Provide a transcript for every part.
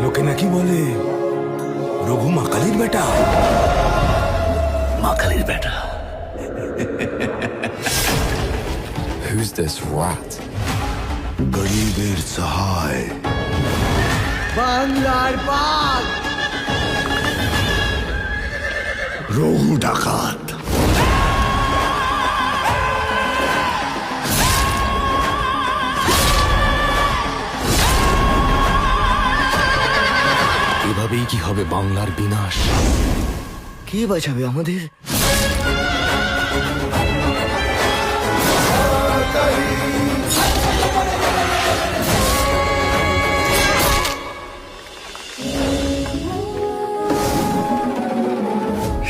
লোকে নাকি বলে রঘু মাকালির বেটা। মাকালির বেটা? Who's this rat? গরিবের সহায়, বাংলার বাঘ, রঘু ডাকাত। এভাবেই কি হবে বাংলার বিনাশ? কে বাঁচাবে আমাদের?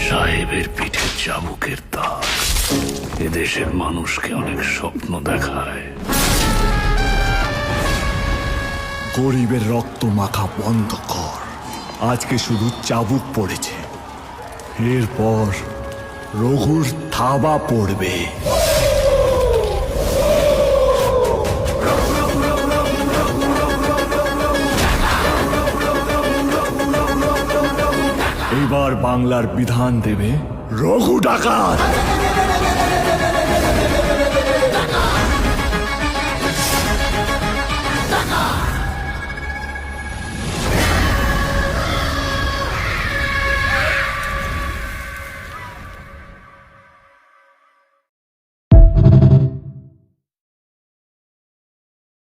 সাহেবের পিঠে চাবুকের দাগ এদেশের মানুষকে অনেক স্বপ্ন দেখায়। গরিবের রক্ত মাখা বন্ধ কর। আজকে শুধু চাবুক পড়েছে, এরপর রঘুর থাবা পড়বে। এবার বাংলার বিধান দেবে রঘু ডাকাত।